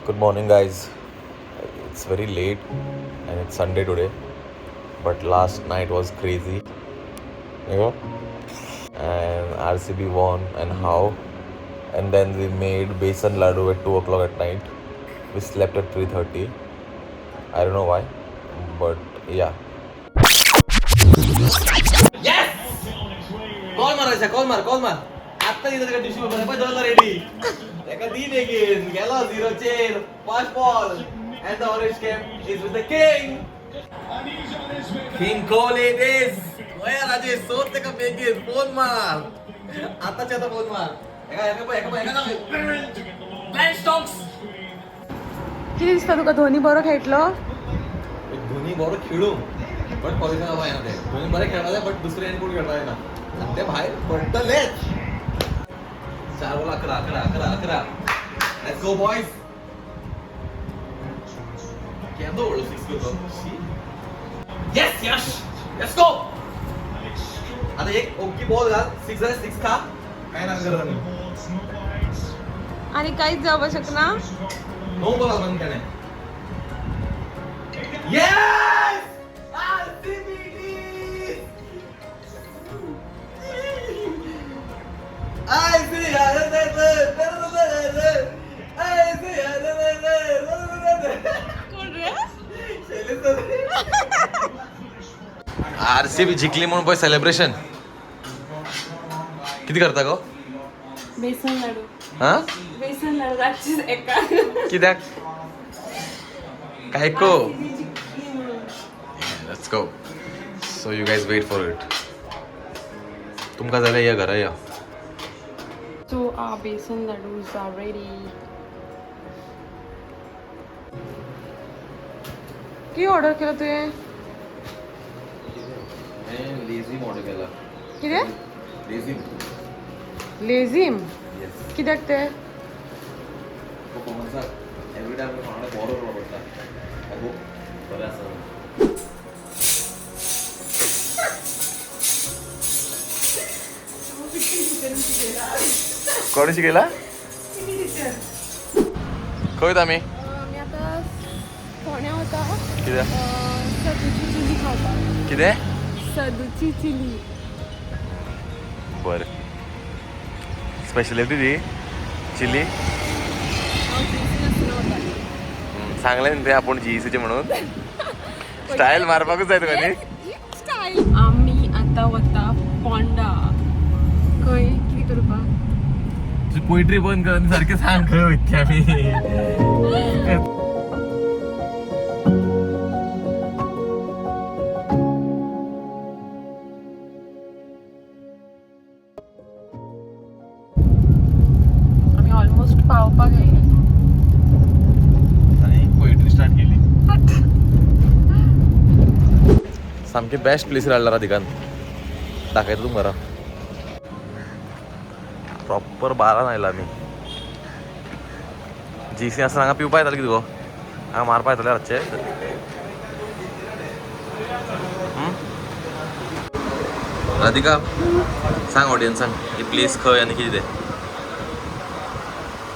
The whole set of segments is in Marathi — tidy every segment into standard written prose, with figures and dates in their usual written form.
Good morning, guys. It's very late and it's Sunday today, but last night was crazy, you know. And RCB won, and how? And then we made besan laddu at 2 o'clock at night. We slept at 3:30. I don't know why, but yeah. Call मारायचा कॉल मार आता तिथं का टिश्यू पेपर पण दोन रेडी एका तीन अगेन गेला 0 चेर 5 ball and the orange cap is with the king call it is वया राजेश सोड ते का बेगीन फोन मार आताच्या आता फोन मार एका ब्लँड स्टॉक्स किती दिसता तुका धोनी बरो खेळटलो धोनी बरो खेळू पण पॉलिशन हवा आहे ना ते धोनी बरे खेळणार बट दुसरे एंड कोण खेळणार आहे ना ते बाहेर पडतलेच 4 बॉल 11 लेट्स गो बॉयज क्या दो 6 को यस यश लेट्स गो आता एक ओके बॉल घाल 6 आहे 6 खा काय ना करत नाही आणि काहीच जाऊ शकना नो बॉल बंद करणे यस I see आरसीबी जिंकली म्हणून पण सेलिब्रेशन किती करता गो बेसन लाडू हा बेसन लाडू रातचीच एका कित्याक काय को let's go so you guys wait for it तुमका जाल्या या घरा या So our besan laddus are ready. किती ऑर्डर केलं तुझे लेझी ऑर्डर केला किती लेझी लेझिम येस कित्याक ते परफॉर्मन्स एवरी टाइम मला बरोबर आवडता अगो बरं असं कोणी शिकेला खंय आम्ही मी आता फोण्या होता कित्याक सदूची चिली खावपाक कितें सदूची चिली बरें स्पेशलिटी ती चिली सांगलें न्ही तें आपूण जीईसीचे म्हणून स्टायल मारपाकूच जाय तुका न्ही आम्ही आता वता पोंडा खंय कितें करपाक पोएट्री बंद कर सारखें सांग खंय वयतली आमी आम्ही ऑलमोस्ट पावपाक येयली आणि पोएट्री स्टार्ट केली सामकी बेस्ट प्लेस राहिला राधिकान दाखयता तुमकां प्रॉपर 12 आयला आमी जीसी आसतना हांगा पिवपा येतालें कितें गो हांगा मारपा येतालें रातचे राधिका सांग ऑडियन्सांक ही प्लेस खंय आनी कितें तें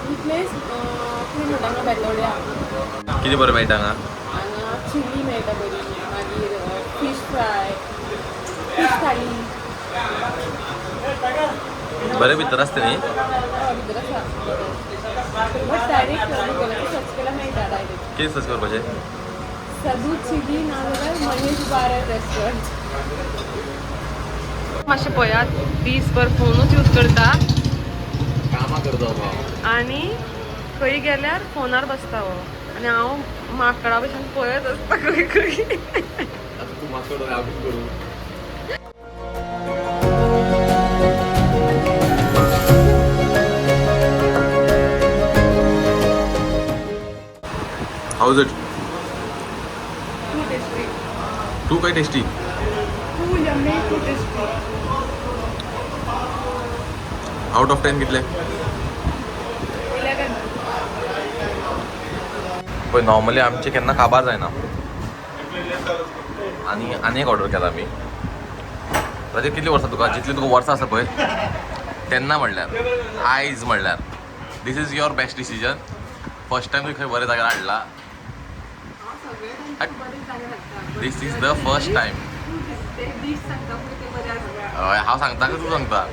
ही प्लेस खंय म्हणटा हांगा बेतोड्या कितें बरें मेळटा हांगा हांगा चिली मेळटा बरी मागीर फीश फ्राय फीश थाली बरें भितर आसता न्ही भितर आसा बट डायरेक्ट गुगलाचेर सर्च केल्यार मेळटा डायरेक्ट कितें सर्च करपाचें सदू चिली नाजाल्यार महेश बार रेस्टॉरंट मातशें पळयात दीसभर फोनूच यूज करता कामां करता आनी खंय गेल्यार फोनार बसता हो आनी हांव माकडा भशेन पळयत आसता खंय खंय आतां तूं म्हाका हांव कितें करूं How is it? Too tasty. Too काय tasty Too yummy, too tasty. Out of 10 कितले 11. पण नॉर्मली आमचे केन्ना काबार जायना आनी एक ऑर्डर केला आमी ताजे कितली वर्सां तुका जितली तुका वर्सां आसा पळय तेन्ना म्हणल्यार आयज म्हणल्यार this is your best decision. First time तुवें खंय बऱ्या जाग्यार हाडला हांव सगळे तांचे बरेच जागे लागता This is the first time. ते डिश सांगता पळय ते बरे आसता हय हांव सांगता काय तूं सांगता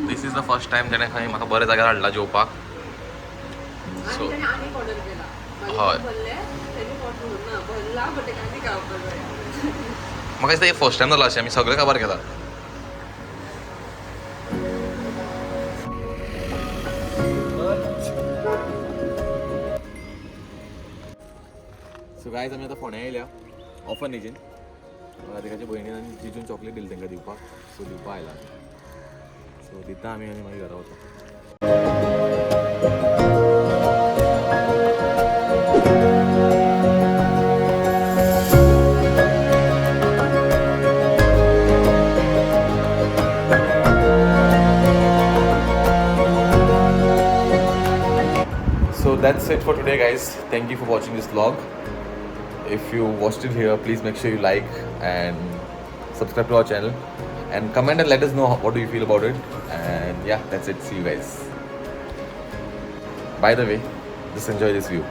this is the first time तेणें खंय म्हाका बऱ्या जाग्यार हाडला जेवपाक आनी ताणें आनीक ऑर्डर केला हय. भरले तेणी पोट ना भरला बट ताका आनीक खावपाक जाय म्हाका दिसता हे फर्स्ट टायम जालां अशें आमी सगळे काबार केला सो गायज आमी आतां फोंड्या येयल्या ऑफर्नेजीन राधिकाच्या भयणीन आनी जिजून चॉकलेट दिली तांकां दिवपाक सो दिवपाक आयला सो दिता आमी आनी मागीर घरा वता So that's it for today, guys. Thank you for watching this vlog. If you watched it here, please make sure you like and subscribe to our channel and comment and let us know what do you feel about it. And yeah, that's it. See you guys. By the way, just enjoy this view.